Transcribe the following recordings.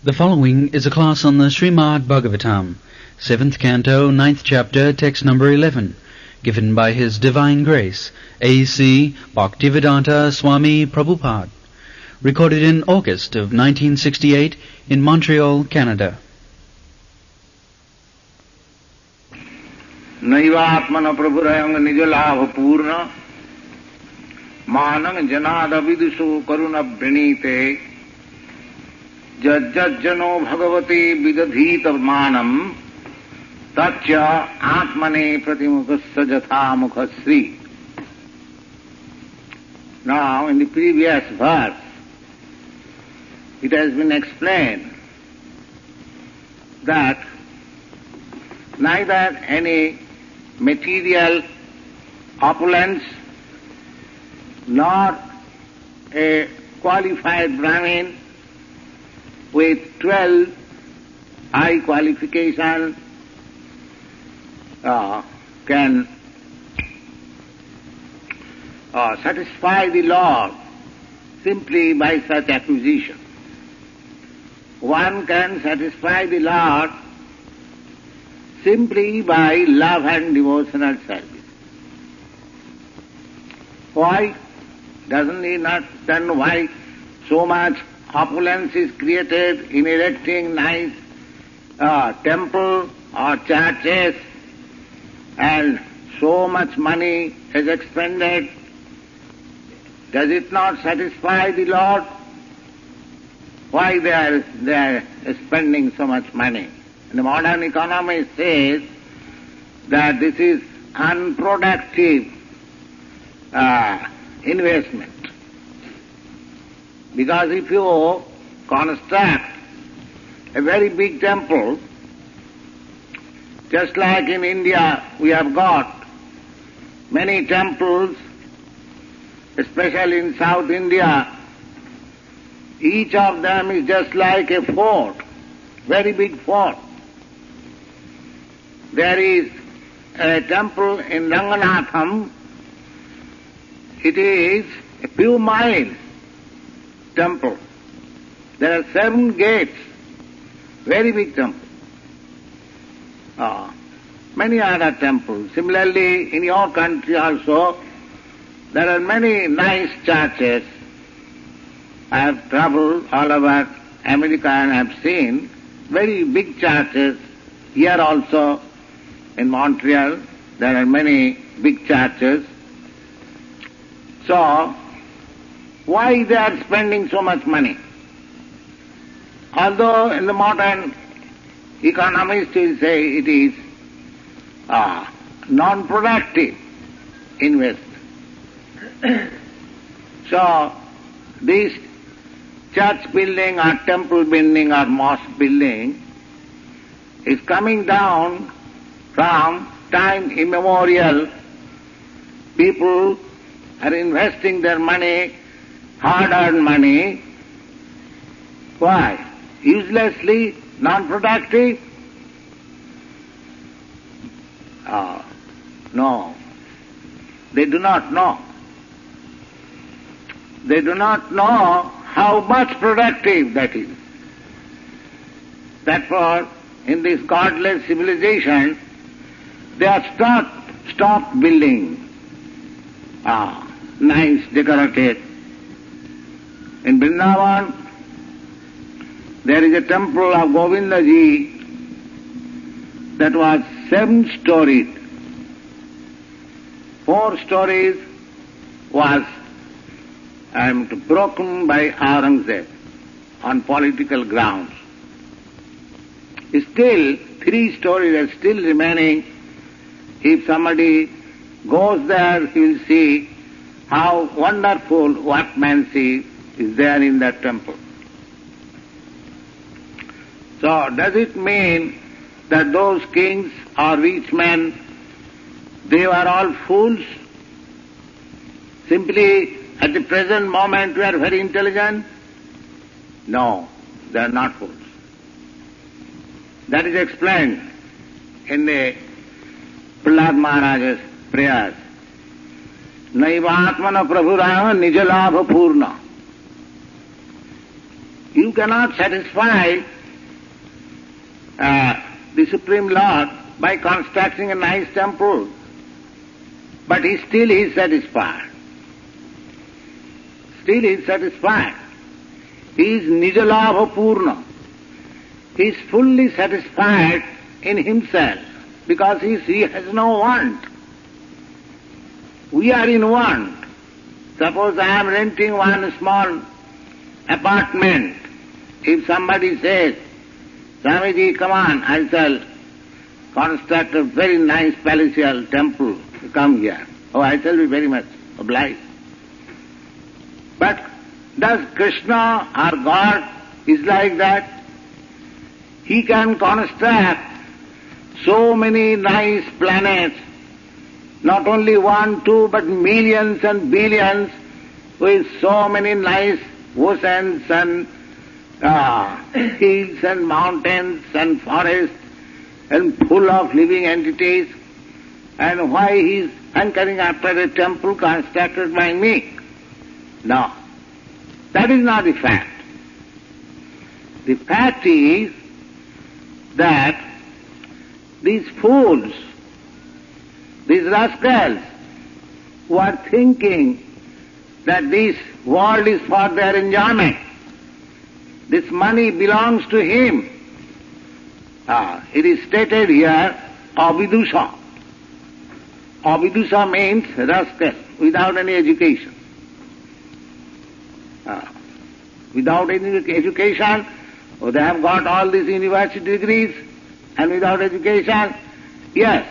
The following is a class on the Srimad-Bhagavatam, 7th Canto, 9th Chapter, text number 11, given by His Divine Grace, A.C. Bhaktivedanta Swami Prabhupada, recorded in August of 1968 in Montreal, Canada. Naivatmana prabhurayang nijalabha purna manang janada vidusu karuna vrinite jajjano bhagavati vidadhita manam tatya atmane pratimukassa jatha mukhasri. Now, in the previous verse, it has been explained that neither any material opulence nor a qualified Brahmin with 12 high qualifications can satisfy the Lord simply by such acquisition. One can satisfy the Lord simply by love and devotional service. Why? Doesn't he not understand why so much opulence is created in erecting nice temple or churches, and so much money is expended? Does it not satisfy the Lord? Why they are spending so much money? And the modern economy says that this is unproductive investment. Because if you construct a very big temple, just like in India we have got many temples, especially in South India, each of them is just like a fort, very big fort. There is a temple in Ranganatham. It is a few miles temple. There are 7 gates, very big temple. Many other temples. Similarly, in your country also, there are many nice churches. I have traveled all over America and I have seen very big churches. Here also, in Montreal, there are many big churches. So, why they are spending so much money? Although in the modern economy still say it is non-productive investment. So, this church building or temple building or mosque building is coming down from time immemorial. People are investing their money, hard-earned money. Why? Uselessly, non-productive? No. They do not know. They do not know how much productive that is. Therefore, in this godless civilization, they have stopped building nice, decorated. In Vrindavan, there is a temple of Govindaji that was 7-storied. 4 stories was broken by Aurangzeb on political grounds. Still, 3 stories are still remaining. If somebody goes there, he will see how wonderful workmanship is there in that temple. So, does it mean that those kings or rich men, they were all fools? Simply, at the present moment, we are very intelligent? No, they are not fools. That is explained in the Prahlad Maharaj's prayers. Naivatmana prabhuraya nijalabha purna. You cannot satisfy the Supreme Lord by constructing a nice temple, but he still is satisfied. Still is satisfied. He is Nijalabha Purna. He is fully satisfied in himself because he has no want. We are in want. Suppose I am renting one small apartment. If somebody says, Swamiji, come on, I shall construct a very nice palatial temple. Come here. Oh, I shall be very much obliged. But does Krishna or God is like that? He can construct so many nice planets, not only one, two, but millions and billions, with so many nice oceans and hills and mountains and forests and full of living entities. And why he is hankering after a temple constructed by me? No, that is not the fact. The fact is that these fools, these rascals, who are thinking that this world is for their enjoyment, this money belongs to him. It is stated here, avidusha. Avidusha means rascal, without any education. Without any education, they have got all these university degrees, and without education, yes.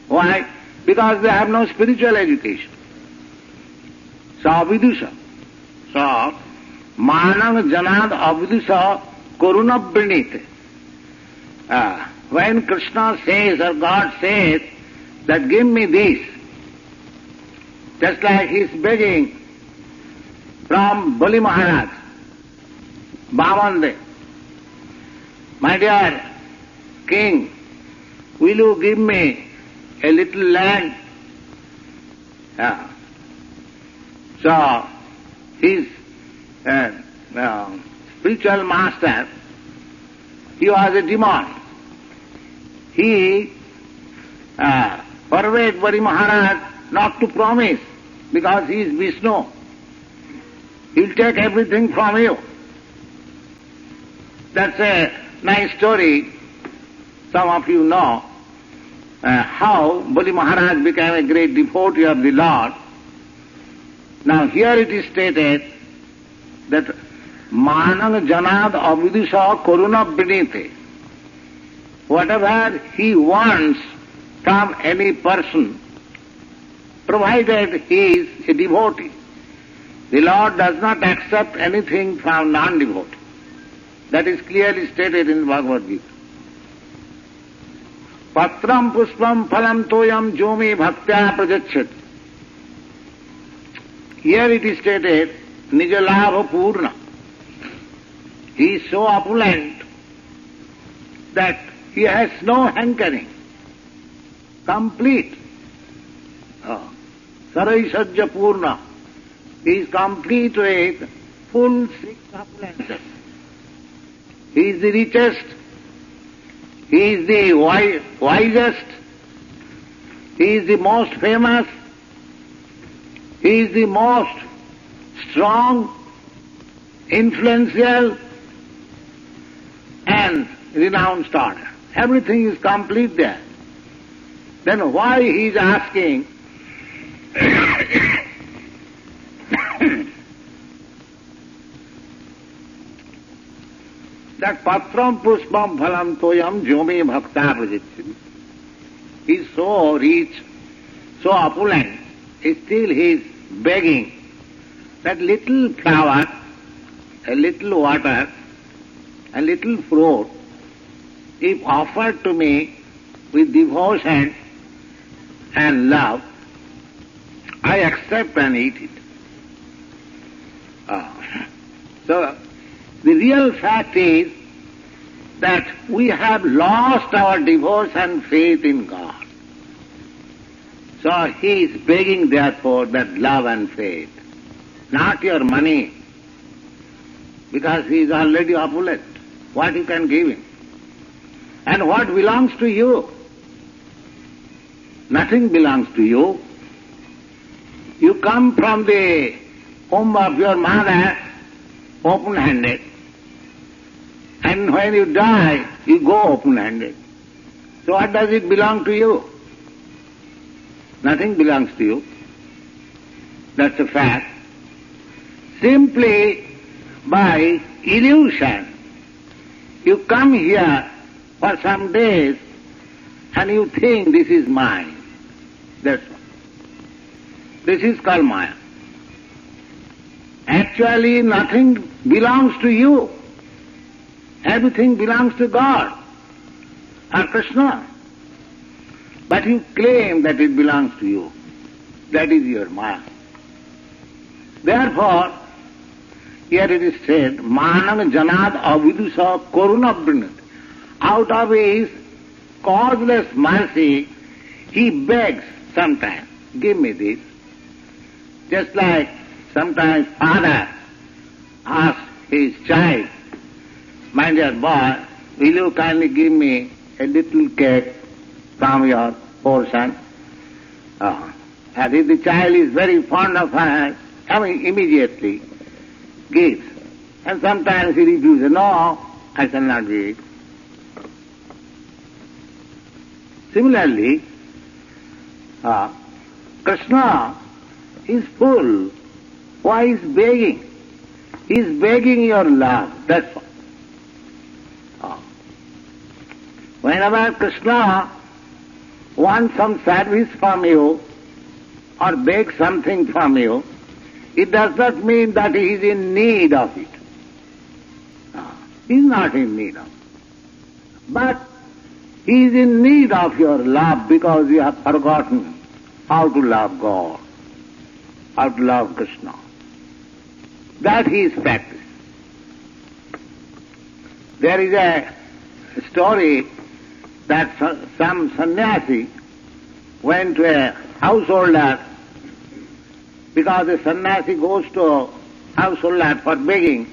Why? Because they have no spiritual education. So avidusha. So, manang janad avidusha koruna pranite. When Krishna says or God says that give me this, just like he is begging from Bali Maharaj, Bhavande, my dear king, will you give me a little land? So his spiritual master, he was a demon. He forbade Bali Maharaj not to promise because he is Vishnu. He will take everything from you. That's a nice story. Some of you know how Bali Maharaj became a great devotee of the Lord. Now here it is stated that manang janad avidusha koruna pranite. Whatever he wants from any person, provided he is a devotee, the Lord does not accept anything from non-devotee. That is clearly stated in Bhagavad Gita. Patram puspam phalam toyam jomi bhaktya prajachyat. Here it is stated, Nijalabha Purna. He is so opulent that he has no hankering. Complete. Saraisajya Purna. He is complete with full six opulences. He is the richest. He is the wisest. He is the most famous. He is the most strong, influential, and renowned starter. Everything is complete there. Then why he is asking that patram puspam phalam toyam jomi bhakta prajachyati. He is so rich, so opulent, still he is begging that little flower, a little water, a little fruit, if offered to me with devotion and love, I accept and eat it. So, the real fact is that we have lost our devotion and faith in God. So he is begging therefore that love and faith, not your money. because he is already opulent. What you can give him? And what belongs to you? Nothing belongs to you. You come from the womb of your mother open-handed, and when you die, you go open-handed. So what does it belong to you? Nothing belongs to you. That's a fact. Simply by illusion, you come here for some days and you think this is mine. That's all. This is called Maya. Actually, nothing belongs to you. Everything belongs to God or Krishna. But you claim that it belongs to you. That is your Maya. Therefore, here it is said, Manam Janad Avidusa Korunabrinat. Out of his causeless mercy, he begs sometimes, give me this. Just like sometimes father asks his child, my dear boy, will you kindly give me a little cake from your portion? And if the child is very fond of her, immediately gives. And sometimes he refuses, no, I shall not give it. Similarly, Krishna is full. Why is begging? He is begging your love, that's all. Whenever Krishna wants some service from you or begs something from you, it does not mean that he is in need of it. He is not in need of it. But he is in need of your love because you have forgotten how to love God, how to love Krishna. That he is practicing. There is a story that some sannyasi went to a householder, because a sannyasi goes to a householder for begging.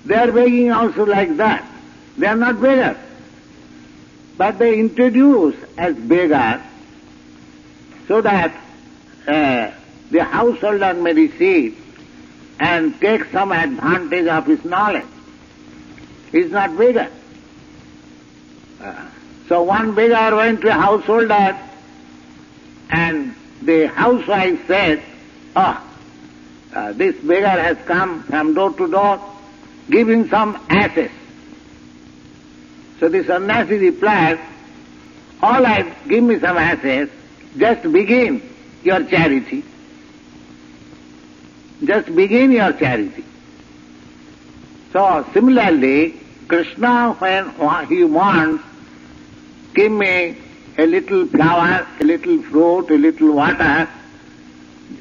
They are begging also like that. They are not beggars. But they introduce as beggars so that the householder may receive and take some advantage of his knowledge. He is not beggar. So one beggar went to a householder and the housewife said, this beggar has come from door to door, give him some asses. So the sannyasi replied, all right, give me some asses, just begin your charity. Just begin your charity. So similarly, Krishna, when he wants, give me a little flower, a little fruit, a little water,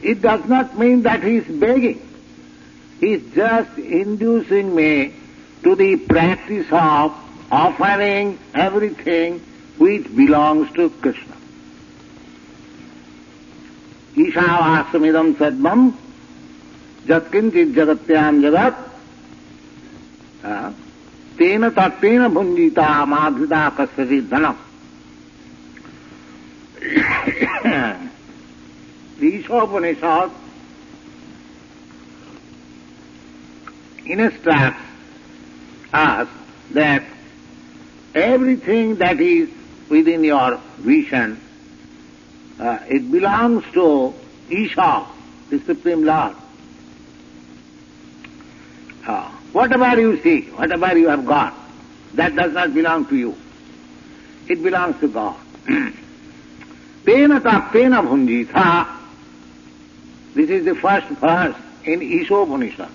it does not mean that he is begging. He is just inducing me to the practice of offering everything which belongs to Krishna. Ishavasamidam sadvam jatkinchit jagatyam jagat tena tattena bhunjita madhita kasvati dhanam. The Ishopanishad instructs us that everything that is within your vision, it belongs to Isha, the Supreme Lord. Whatever you see, whatever you have got, that does not belong to you. It belongs to God. Tena tattena bhunjita. This is the first verse in Ishopanishad.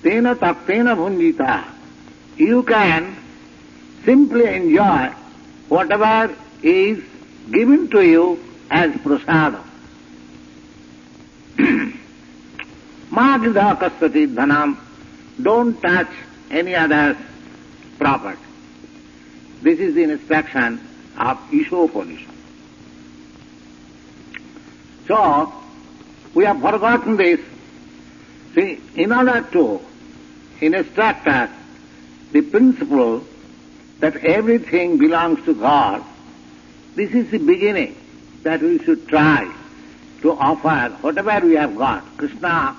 Tena tattena bhunjita. You can simply enjoy whatever is given to you as prasadam. Madhita kasvati dhanam. Don't touch any other's property. This is the instruction of Ishopanishad. So, we have forgotten this. See, in order to instruct us the principle that everything belongs to God. This is the beginning that we should try to offer whatever we have got. Krishna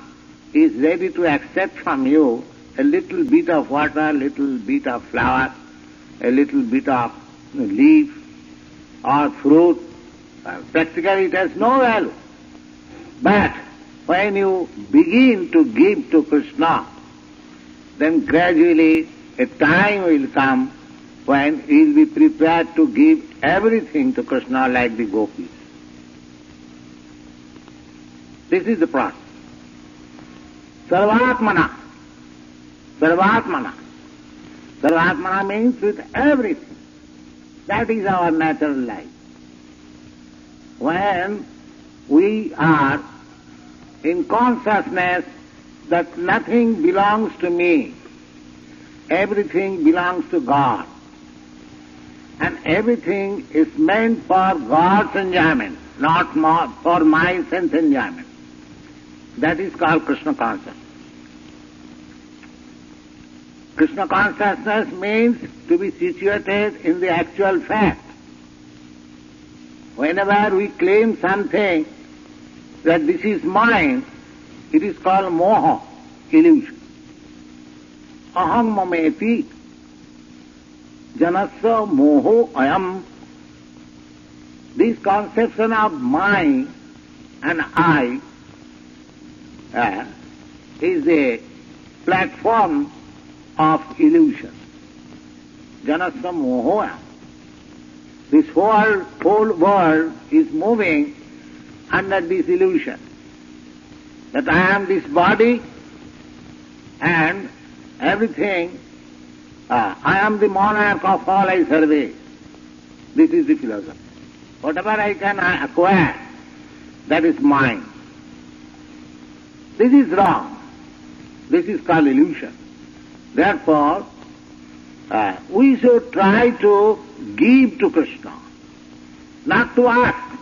is ready to accept from you a little bit of water, a little bit of flower, a little bit of leaf or fruit. Practically it has no value. But when you begin to give to Krishna, then gradually a time will come when he will be prepared to give everything to Krishna like the gopis. This is the process. Sarvatmana. Sarvatmana. Sarvatmana means with everything. That is our natural life. When we are in consciousness that nothing belongs to me, everything belongs to God, and everything is meant for God's enjoyment, not for my sense enjoyment. That is called Krishna Consciousness. Krishna Consciousness means to be situated in the actual fact. Whenever we claim something that this is mine, it is called moha, illusion. Aham mameti, janasya moho ayam. This conception of mine and I is a platform of illusion. Janasya moho ayam. This whole world is moving under this illusion that I am this body and everything, I am the monarch of all I survey. This is the philosophy. Whatever I can acquire, that is mine. This is wrong. This is called illusion. Therefore, we should try to give to Krishna, not to ask,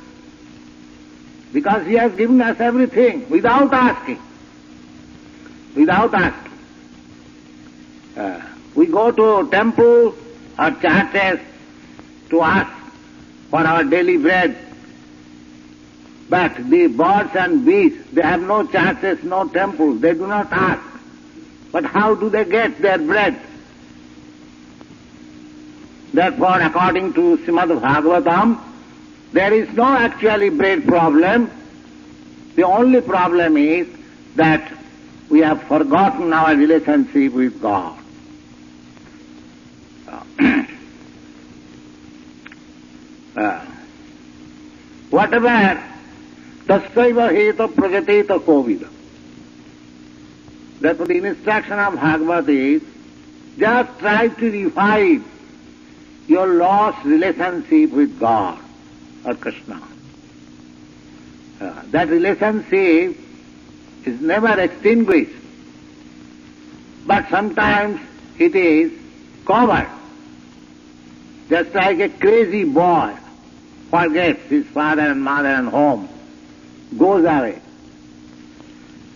because he has given us everything without asking. Without asking. We go to temple or churches to ask for our daily bread, but the birds and beasts, they have no churches, no temples, they do not ask. But how do they get their bread? Therefore, according to Srimad-Bhagavatam, there is no actually bread problem. The only problem is that we have forgotten our relationship with God. Whatever tasaiva heta prajateta kovida. Therefore, the instruction of Bhagavad is just try to revive your lost relationship with God or Krishna. That relationship is never extinguished, but sometimes it is covered. Just like a crazy boy forgets his father and mother and home, goes away.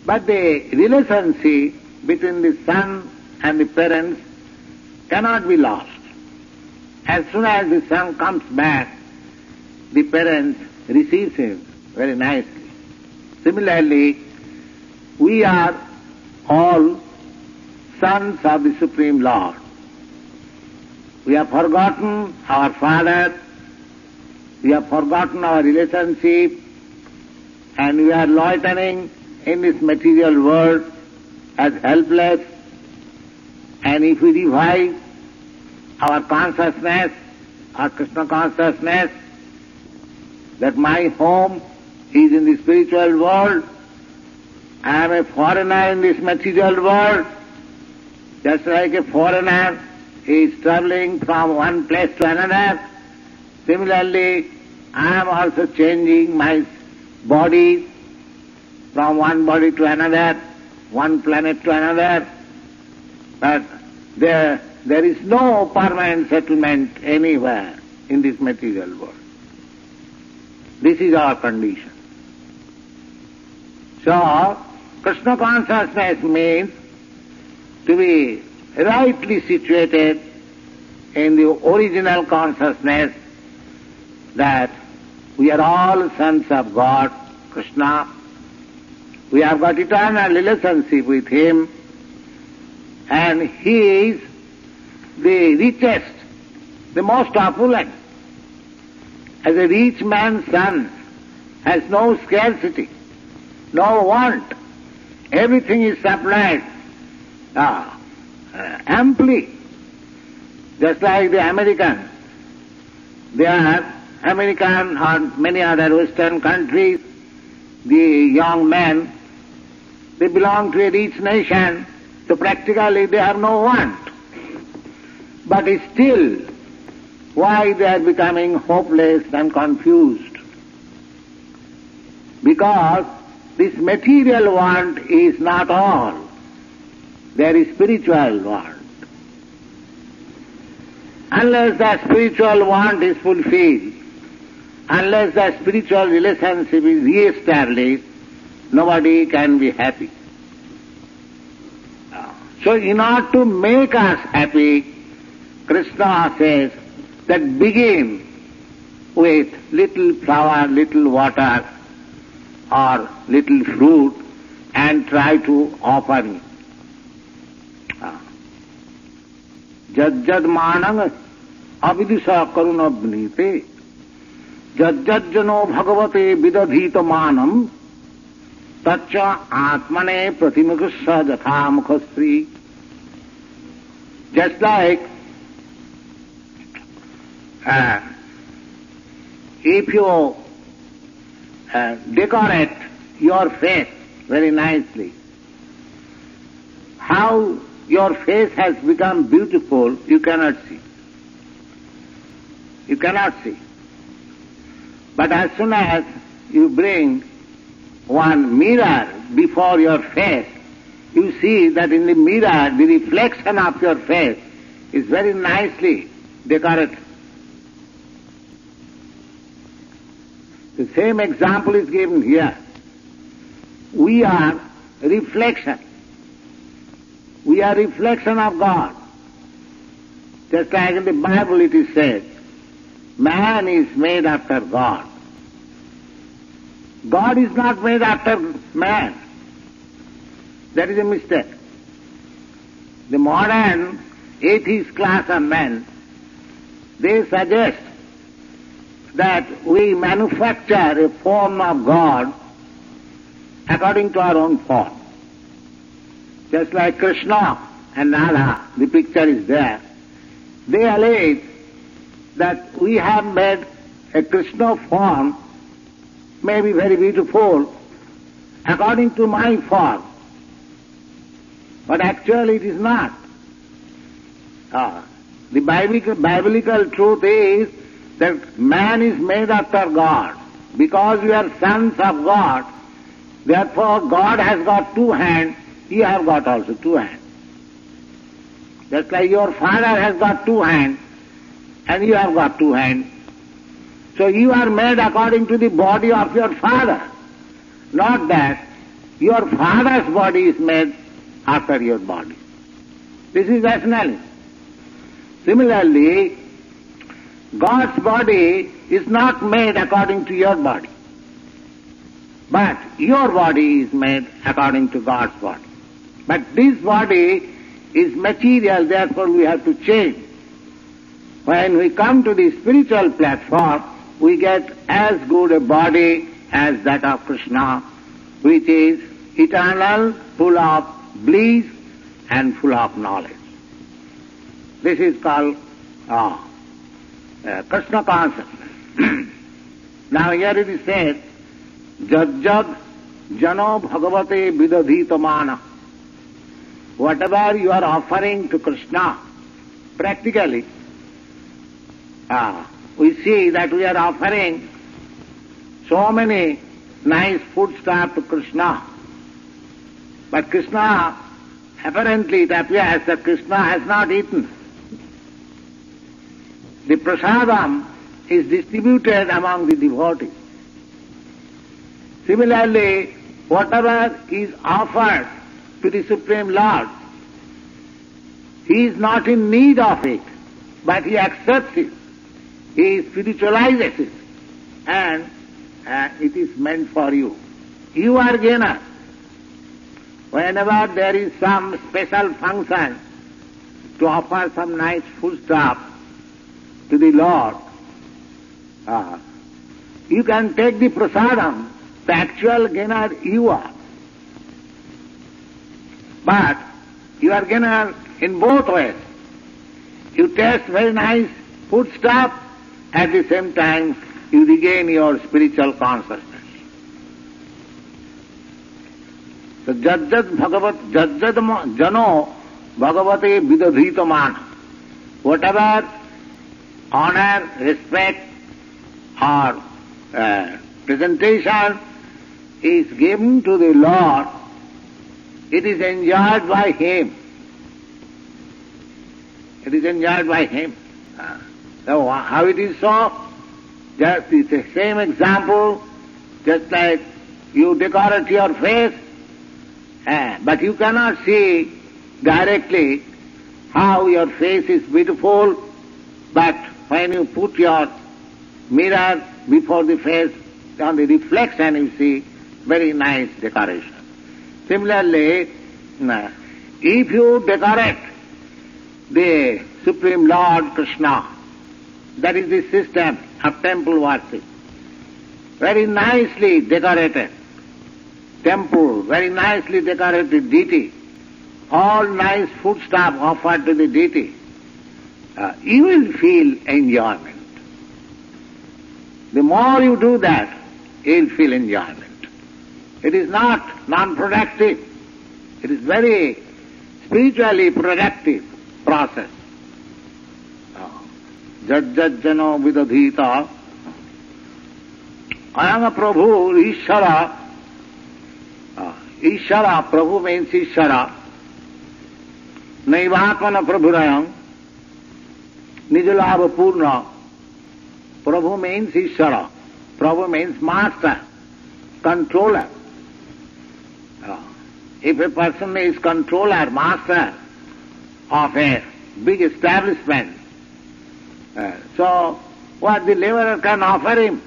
But the relationship between the son and the parents cannot be lost. As soon as the son comes back, the parents receive him very nicely. Similarly, we are all sons of the Supreme Lord. We have forgotten our Father, we have forgotten our relationship, and we are loitering in this material world as helpless. And if we revive our consciousness, our Krishna consciousness, that my home is in the spiritual world, I am a foreigner in this material world, just like a foreigner is traveling from one place to another. Similarly, I am also changing my body from one body to another, one planet to another, but there is no permanent settlement anywhere in this material world. This is our condition. So, Krishna consciousness means to be rightly situated in the original consciousness that we are all sons of God, Krishna. We have got eternal relationship with Him, and He is the richest, the most opulent. As a rich man's son has no scarcity, no want. Everything is supplied amply. Just like the American. They are American or many other Western countries, the young men, they belong to a rich nation, so practically they have no want. But still, why they are becoming hopeless and confused? Because this material want is not all. There is spiritual want. Unless the spiritual want is fulfilled, unless the spiritual relationship is re-established, nobody can be happy. So in order to make us happy, Krishna says that begin with little flower, little water, or little fruit, and try to offer me. Jajjad manang avidisa karunabnite jajjajjano bhagavate vidadhita manam tacha atmane pratimukhassa jatha mukhasri. Just like if you decorate your face very nicely, how your face has become beautiful, you cannot see. You cannot see. But as soon as you bring one mirror before your face, you see that in the mirror the reflection of your face is very nicely decorated. The same example is given here. We are reflection. We are reflection of God. Just like in the Bible it is said, man is made after God. God is not made after man. That is a mistake. The modern atheist class of men, they suggest that we manufacture a form of God according to our own form. Just like Krishna and Radha, the picture is there. They allege that we have made a Krishna form, may be very beautiful, according to my form. But actually it is not. The biblical truth is that man is made after God. Because we are sons of God, therefore God has got two hands, you have got also two hands. Just like your father has got two hands, and you have got two hands. So you are made according to the body of your father. Not that your father's body is made after your body. This is rationality. Similarly, God's body is not made according to your body. But your body is made according to God's body. But this body is material, therefore we have to change. When we come to the spiritual platform, we get as good a body as that of Krishna, which is eternal, full of bliss and full of knowledge. This is called Krishna consciousness. Now here it is said, Jajjad jano bhagavate vidadhita mana. Whatever you are offering to Krishna, practically, we see that we are offering so many nice foodstuffs to Krishna. But Krishna, apparently it appears that Krishna has not eaten. The prasadam is distributed among the devotees. Similarly, whatever is offered to the Supreme Lord, He is not in need of it, but he accepts it. He spiritualizes it, and it is meant for you. You are gainer. Whenever there is some special function to offer some nice food stuff to the Lord, you can take the prasadam. The actual gainer you are. But you are gainer in both ways. You taste very nice food stuff, at the same time you regain your spiritual consciousness. So jajjad jano bhagavate vidadhitaman. Whatever honor, respect or presentation is given to the Lord, it is enjoyed by Him. It is enjoyed by Him. So how it is so? Just it's the same example, just like you decorate your face, but you cannot see directly how your face is beautiful, but when you put your mirror before the face, on the reflection you see very nice decoration. Similarly, if you decorate the Supreme Lord Krishna, that is the system of temple worship, very nicely decorated temple, very nicely decorated deity, all nice food stuff offered to the deity, you will feel enjoyment. The more you do that, you will feel enjoyment. It is not non-productive. It is very spiritually productive process. Jajjano vidadhita. Ayam Prabhu Ishara. Ishara, Prabhu means Ishara. Naivatmana Prabhurayam. Nijalabha Purna. Prabhu means Ishara. Prabhu means master, controller. If a person is controller, master of a big establishment, so what the laborer can offer him?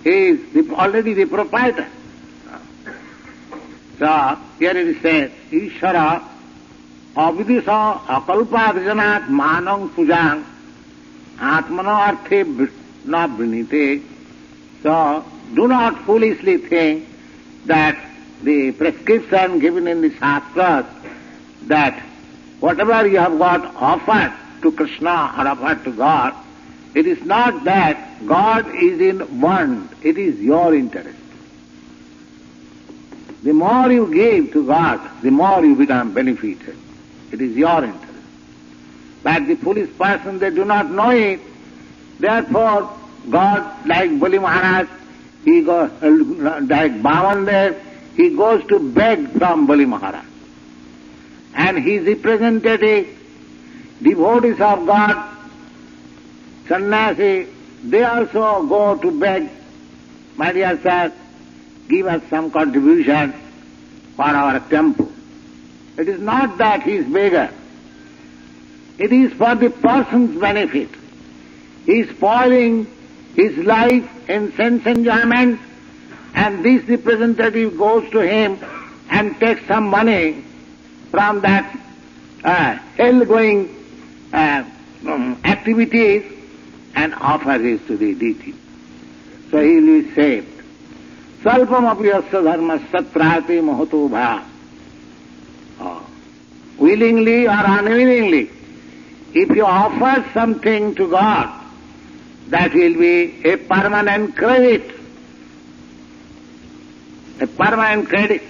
He is already the proprietor. So here it is said, Ishara avidisa akalpa vijanat manang pujang atmana arthe na vrinite. So do not foolishly think that the prescription given in the Shastras, that whatever you have got offered to Krishna or offered to God, it is not that God is in want, it is your interest. The more you give to God, the more you become benefited. It is your interest. But the foolish person, they do not know it. Therefore, God, like Bali Maharaj, he goes, like Bhavan there, he goes to beg from Bali Maharaj. And his representative, devotees of God, sannyasi, they also go to beg, my dear sir, give us some contribution for our temple. It is not that he is beggar. It is for the person's benefit. He is spoiling his life in sense enjoyment, and this representative goes to him and takes some money from that hell-going activities and offers it to the deity. So he will be saved. Salpam apiyasya dharma satrati mahato bhaya. Willingly or unwillingly, if you offer something to God, that will be a permanent credit. A permanent credit.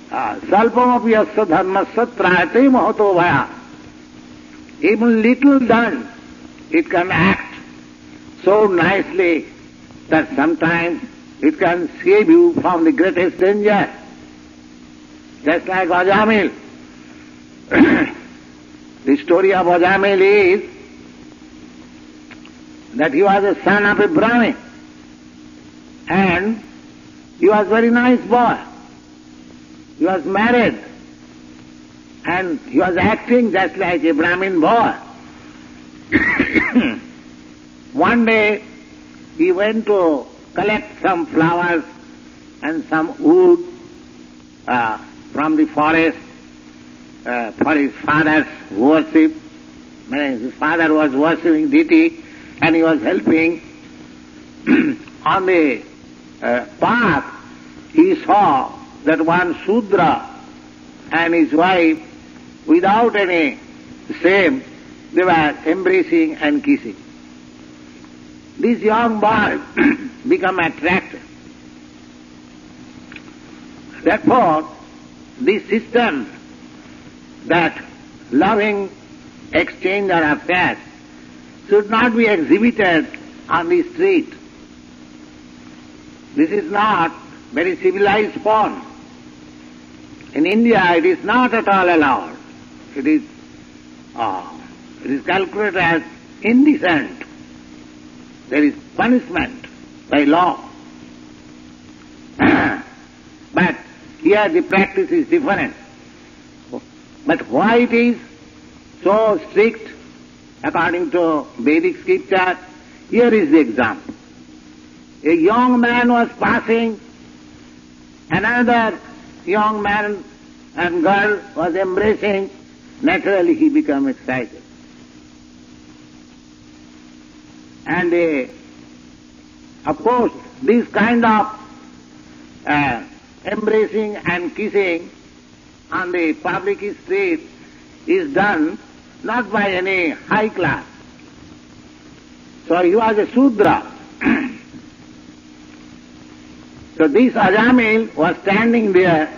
Salpam apiyasya dharma satrati mahato bhaya. Even little done, it can act so nicely that sometimes it can save you from the greatest danger. Just like Ajamil. The story of Ajamil is that he was a son of a Brahmin, and he was a very nice boy. He was married, and he was acting just like a Brahmin boy. One day he went to collect some flowers and some wood from the forest for his father's worship. His father was worshipping deity and he was helping. On the path he saw that one Shudra and his wife, without any shame, they were embracing and kissing. This young boy became attracted. Therefore, this system that loving exchange or affairs should not be exhibited on the street. This is not very civilized form. In India it is not at all allowed. It is calculated as indecent. There is punishment by law. But here the practice is different. But why it is so strict according to Vedic scripture? Here is the example. A young man was passing, another young man and girl was embracing. Naturally he became excited. And of course this kind of embracing and kissing on the public street is done not by any high class. So he was a Shudra. So this Ajamil was standing there,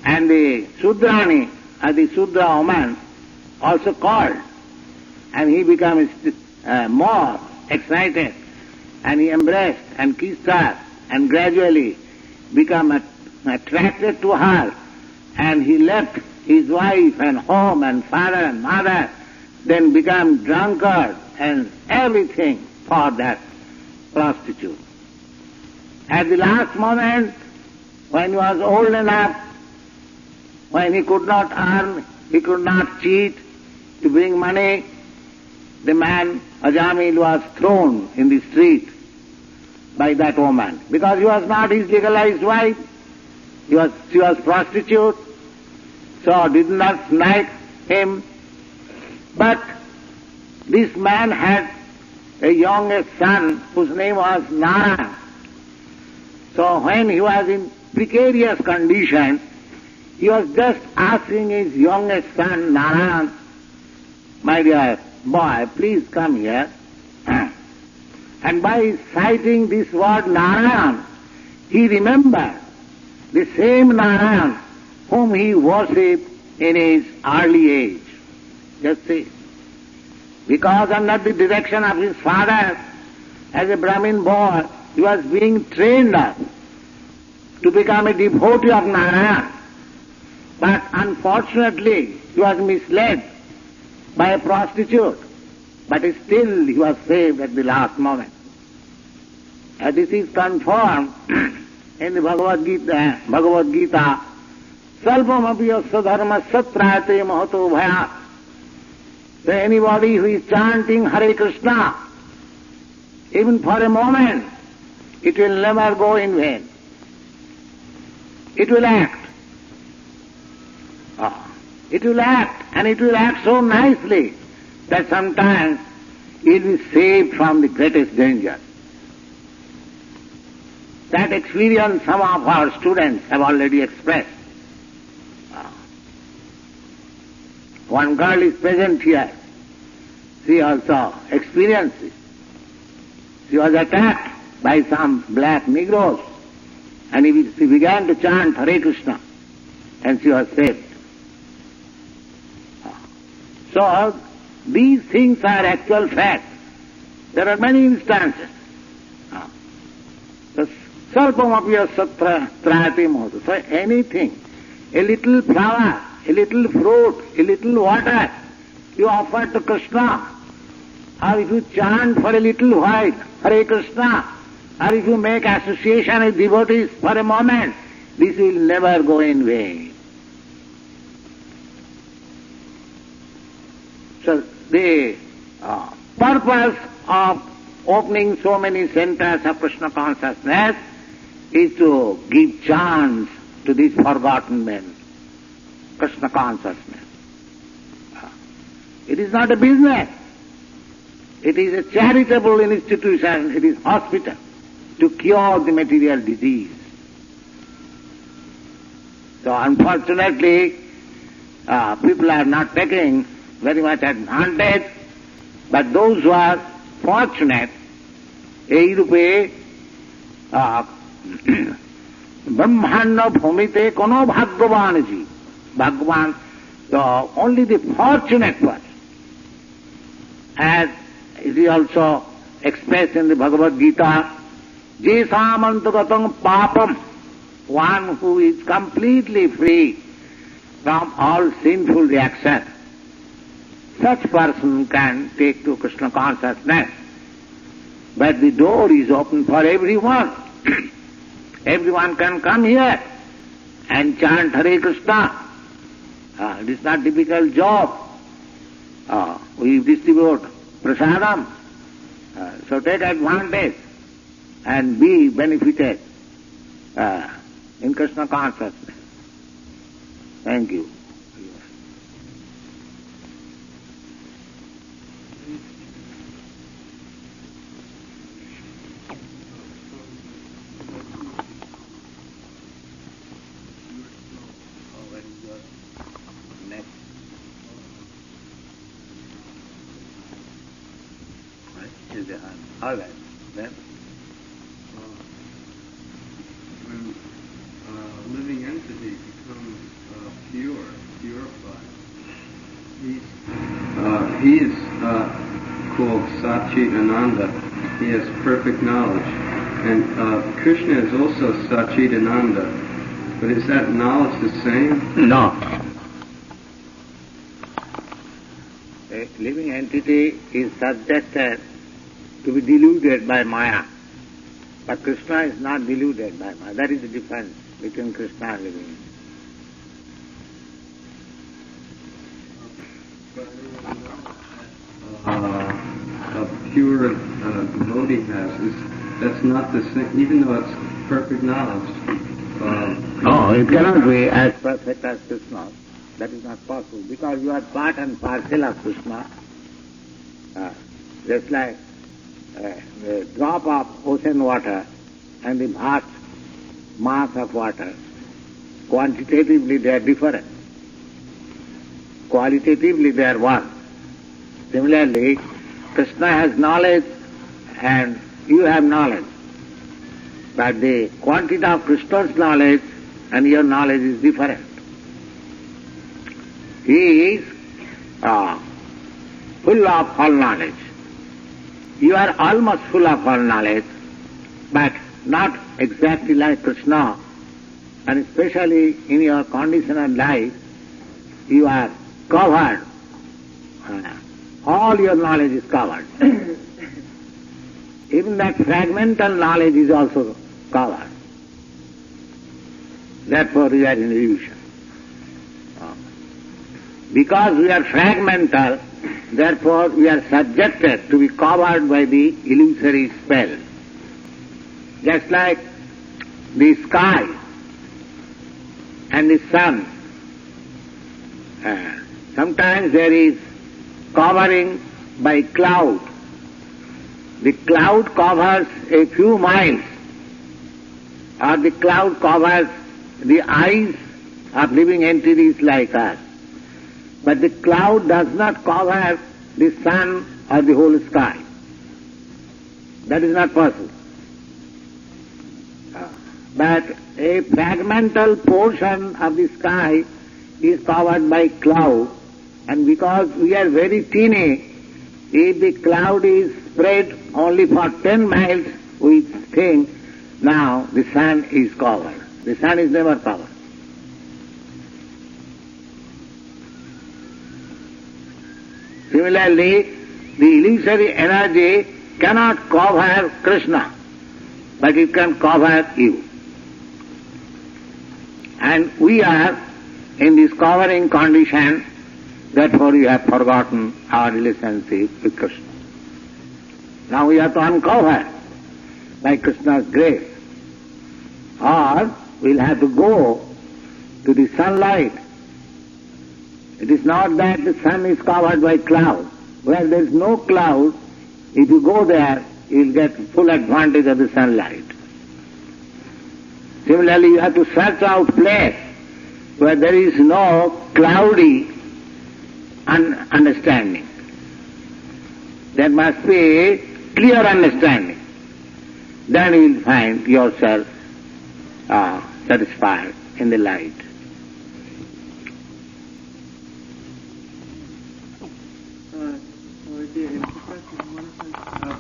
and the Shudrani, the Shudra woman, also called, and he became more excited, and he embraced and kissed her, and gradually became attracted to her, and he left his wife and home and father and mother, then became drunkard and everything for that prostitute. At the last moment, when he was old enough, when he could not earn, he could not cheat to bring money, the man, Ajamil, was thrown in the street by that woman, because he was not his legalized wife. She was prostitute, so did not like him. But this man had a youngest son whose name was Nara. So when he was in precarious condition, he was just asking his youngest son, Narayan, my dear boy, please come here. And by citing this word Narayan, he remembered the same Narayan whom he worshipped in his early age. Just see. Because under the direction of his father, as a Brahmin boy, he was being trained up to become a devotee of Narayan. But unfortunately, he was misled by a prostitute. But still he was saved at the last moment. And this is confirmed in the Bhagavad Gita, Salvam apiyasya dharma satrayate mahato bhaya. So anybody who is chanting Hare Krishna, even for a moment, it will never go in vain. It will act. It will act, and it will act so nicely that sometimes it will be saved from the greatest danger. That experience some of our students have already expressed. One girl is present here. She also experienced it. She was attacked by some black Negroes, and she began to chant Hare Krishna, and she was saved. So these things are actual facts. There are many instances. So anything, a little flower, a little fruit, a little water, you offer to Krishna, or if you chant for a little while Hare Krishna, or if you make association with devotees for a moment, this will never go in vain. So the purpose of opening so many centers of Krishna consciousness is to give chance to these forgotten men, Krishna consciousness. It is not a business. It is a charitable institution. It is hospital to cure the material disease. So unfortunately, people are not taking very much advantage, but those who are fortunate, ei rupe brahmanda bhumite kono bhagyavan ji. Bhagavan, so only the fortunate one, as it is also expressed in the Bhagavad Gita, jesamantagatam papam, one who is completely free from all sinful reaction. Such person can take to Krishna consciousness. But the door is open for everyone. Everyone can come here and chant Hare Krishna. It is not difficult job. We distribute prasadam. So take advantage and be benefited in Krishna consciousness. Thank you. All right. Then? When a living entity becomes purified, he is called Satchit Ananda. He has perfect knowledge. And Krishna is also Satchit Ananda. But is that knowledge the same? No. A living entity is subjected to be deluded by Maya. But Krishna is not deluded by Maya. That is the difference between Krishna and living. A pure devotee has, that's not the same, even though it's perfect knowledge. No, it cannot be as perfect as Krishna. That is not possible, because you are part and parcel of Krishna. Just like the drop of ocean water and the vast mass of water, quantitatively they are different. Qualitatively they are one. Similarly, Krishna has knowledge and you have knowledge. But the quantity of Krishna's knowledge and your knowledge is different. He is full of all knowledge. You are almost full of all knowledge, but not exactly like Krishna. And especially in your conditional life, you are covered. All your knowledge is covered. Even that fragmental knowledge is also covered. Therefore we are in illusion. Because we are fragmental, therefore we are subjected to be covered by the illusory spell. Just like the sky and the sun. Sometimes there is covering by cloud. The cloud covers a few miles, or the cloud covers the eyes of living entities like us. But the cloud does not cover the sun or the whole sky. That is not possible. But a fragmental portion of the sky is covered by cloud, and because we are very teeny, if the cloud is spread only for 10 miles, we think now the sun is covered. The sun is never covered. Similarly, the illusory energy cannot cover Krishna, but it can cover you. And we are in this covering condition Therefore you have forgotten our relationship with Krishna. Now we have to uncover by Krishna's grace. Or we'll have to go to the sunlight. It is not that the sun is covered by cloud. Where there is no cloud, if you go there, you will get full advantage of the sunlight. Similarly, you have to search out place where there is no cloudy understanding. There must be clear understanding. Then you will find yourself satisfied in the light.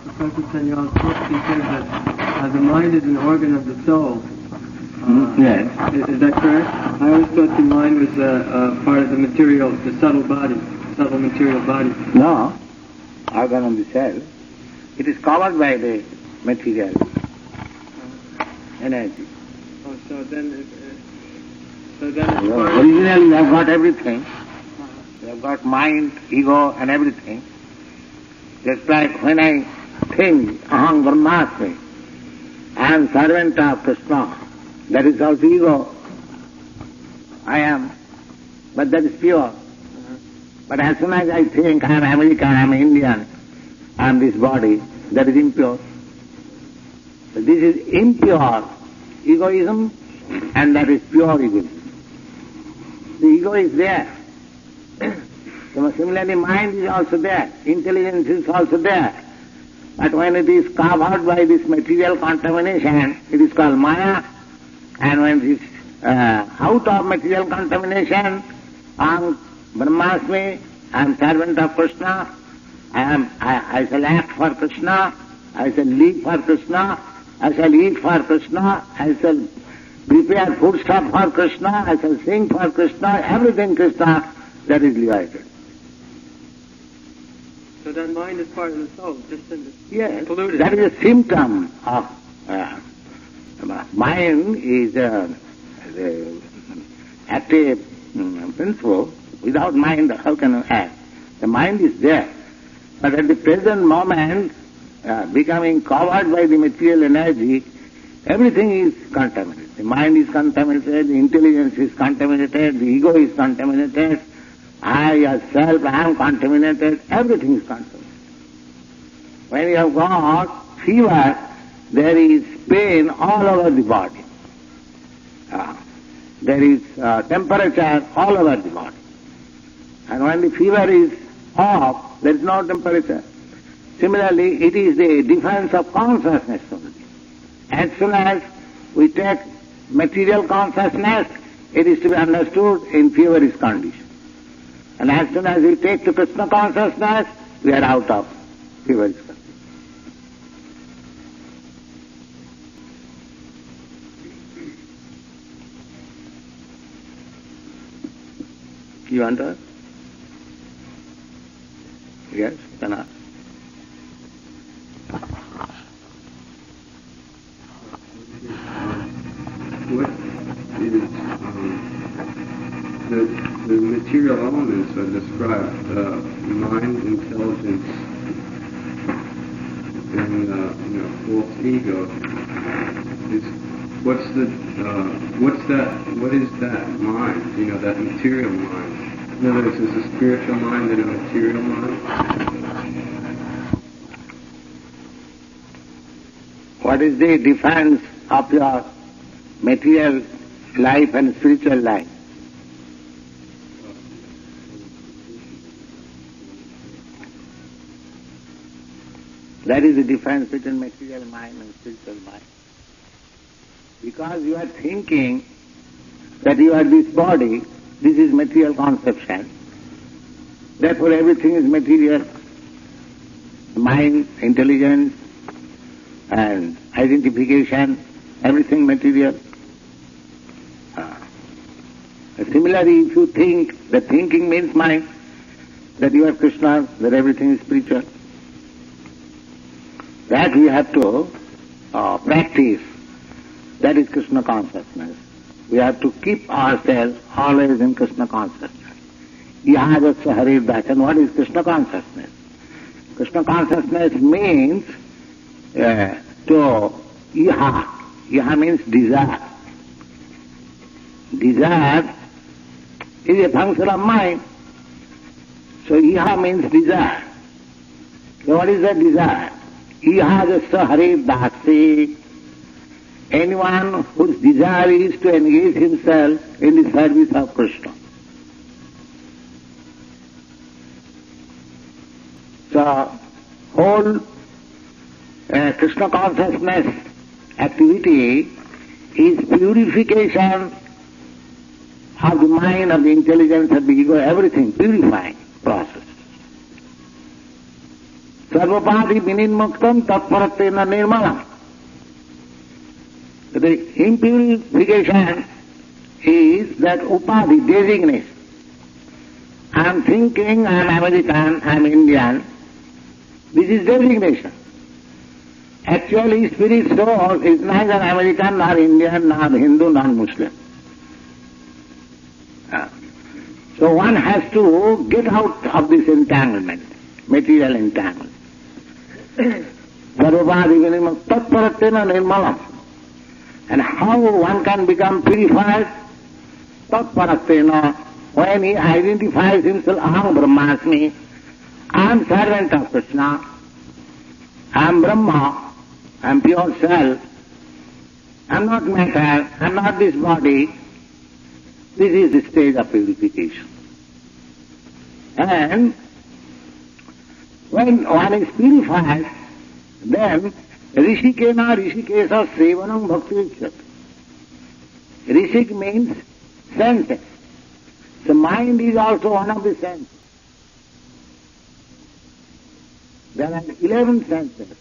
Professor Sanyal's book, he says that the mind is an organ of the soul. Yes. Is that correct? I always thought the mind was part of the material, the subtle body, subtle material body. No, organ of the cell. It is covered by the material energy. Oh, so then originally you have got everything. You have got mind, ego and everything. Just like when I think, aham brahmasmi, I am servant of Krishna, that is also ego. I am, but that is pure. But as soon as I think I am American, I am Indian, I am this body, that is impure. So this is impure egoism and that is pure egoism. The ego is there. Similarly, mind is also there, intelligence is also there. But when it is covered by this material contamination, it is called Maya. And when it is out of material contamination, I am Brahmasmi, I am servant of Krishna, I shall act for Krishna, I shall live for Krishna, I shall eat for Krishna, I shall prepare foodstuff for Krishna, I shall sing for Krishna, everything Krishna, that is liberated. So that mind is part of the soul, just in the Yes, polluted. that is a symptom of mind is the active principle. Without mind, how can you act? The mind is there. But at the present moment, becoming covered by the material energy, everything is contaminated. The mind is contaminated, the intelligence is contaminated, the ego is contaminated, I yourself am contaminated, everything is contaminated. When you have got fever, there is pain all over the body. There is temperature all over the body. And when the fever is off, there is no temperature. Similarly, it is the defense of consciousness only. As soon as we take material consciousness, it is to be understood in feverish condition. And as soon as we take to Krishna consciousness, we are out of feverish condition. You want to ask? Yes, you can ask. What is the material elements are described, mind, intelligence, and false ego. What is that mind? That material mind. In other words, is a spiritual mind and a material mind? What is the difference of your material life and spiritual life? That is the difference between material mind and spiritual mind. Because you are thinking that you are this body, this is material conception. Therefore everything is material. Mind, intelligence, and identification, everything material. Similarly, if you think, that thinking means mind, that you are Krishna, that everything is spiritual. That we have to practice. That is Krishna consciousness. We have to keep ourselves always in Krishna consciousness. Ihajasya Hare Das. And what is Krishna consciousness? Krishna consciousness means to iha. Iha means desire. Desire is a function of mind. So iha means desire. So what is that desire? Ihajasya Hare Dasi. Anyone whose desire is to engage himself in the service of Krishna. So, whole Krishna consciousness activity is purification of the mind, of the intelligence, of the ego, everything, purifying process. Sarvapadi vininmuktam tatparatena nirmalam. The impurification is that upadhi, designation. I am thinking, I am American, I am Indian. This is designation. Actually, spirit soul is neither American, nor Indian, nor Hindu, nor Muslim. So one has to get out of this entanglement, material entanglement. Sarvapadi vinimam tatparatena nirmalam. And how one can become purified? Tatparatena, when he identifies himself, Aham Brahmasmi, I am servant of Krishna, I am Brahma, I am pure self, I am not matter, I am not this body. This is the stage of purification. And when one is purified, then Rishikena Rishikesa Sevanam Bhaktivedanta. Rishik means senses. The mind is also one of the senses. There are 11 senses.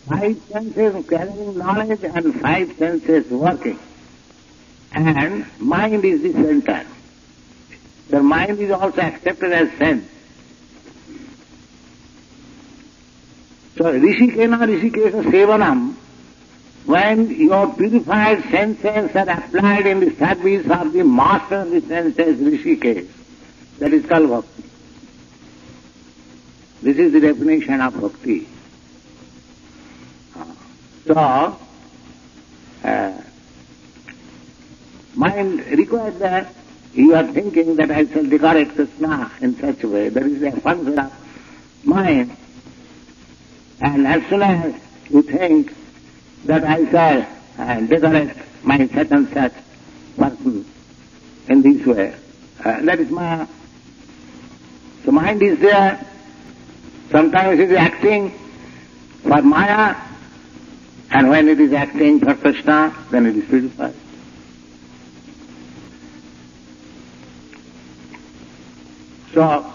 5 senses carrying knowledge and 5 senses working. And mind is the center. The mind is also accepted as sense. So Rishikena Rishikesa Sevanam, when your purified senses are applied in the service of the master of the senses, Rishikesh, that is called bhakti. This is the definition of bhakti. So, mind requires that you are thinking that I shall decorate Krishna in such a way. There is a function of mind. And as soon as you think that I shall decorate my such and such person in this way, that is Maya. So mind is there. Sometimes it is acting for Maya, and when it is acting for Krishna, then it is purified. So,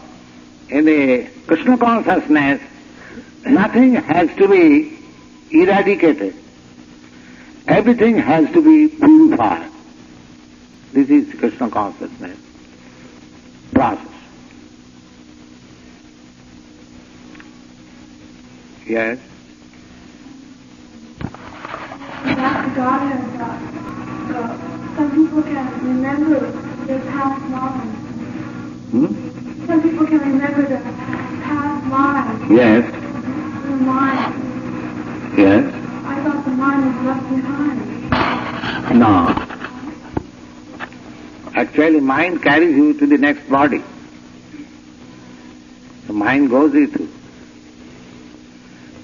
in the Krishna consciousness, nothing has to be eradicated. Everything has to be purified. This is Krishna consciousness process. Yes? About the Godhead, some people can remember their past lives. Some people can remember their past lives. Yes. The mind. Yes. I thought the mind was left behind. No. Actually, mind carries you to the next body. The mind goes with you.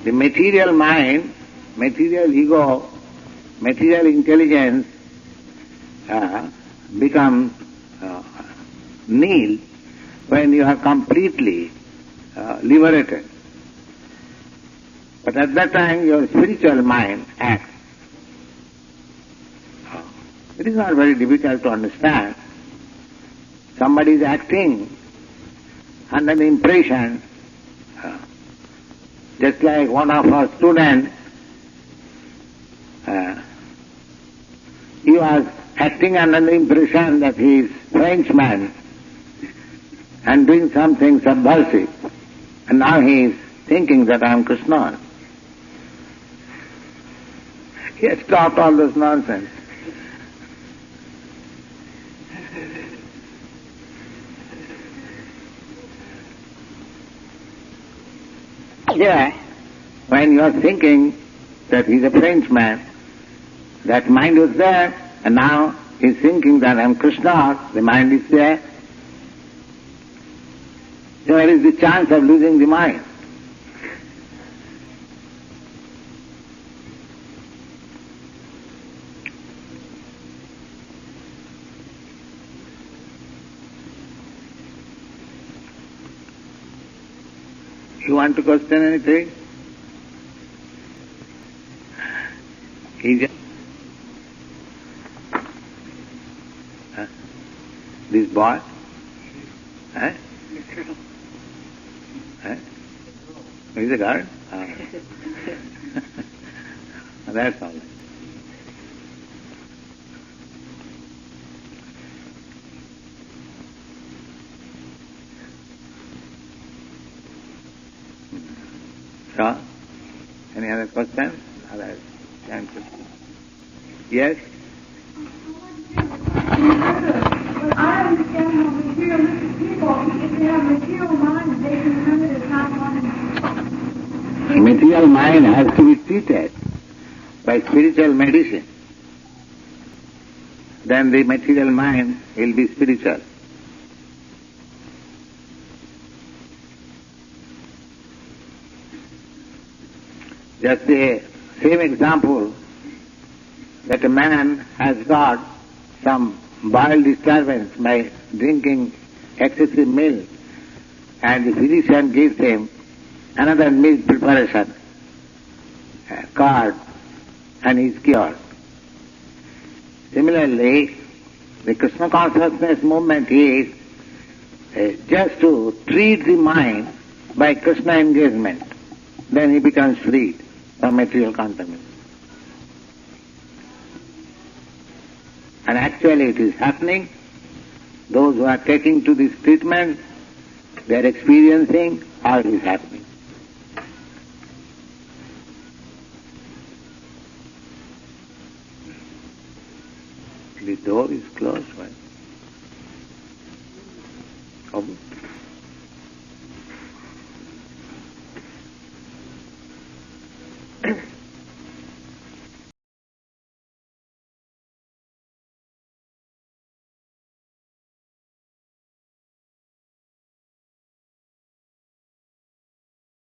The material mind, material ego, material intelligence becomes nil when you are completely liberated. But at that time your spiritual mind acts. It is not very difficult to understand. Somebody is acting under the impression, just like one of our students, he was acting under the impression that he is Frenchman and doing something subversive, and now he is thinking that I am Krishna. He has stopped all this nonsense. Here, when you are thinking that he's a Frenchman, that mind was there, and now he's thinking that I'm Krishna, the mind is there. So where is the chance of losing the mind? You want to question anything? This boy? Huh? Huh? He's a girl? Oh. That's all right. So, any other questions? Other answers? Yes? But I understand how materialistic people, if they have material minds, they can remember their past lives. Material mind has to be treated by spiritual medicine. Then the material mind will be spiritual. Just the same example that a man has got some bowel disturbance by drinking excessive milk, and the physician gives him another milk preparation, curd, and he is cured. Similarly, the Krishna Consciousness movement is just to treat the mind by Krishna engagement. Then he becomes freed from material contamination. And actually it is happening. Those who are taking to this treatment, they are experiencing how it is happening. The door is closed, right? Open.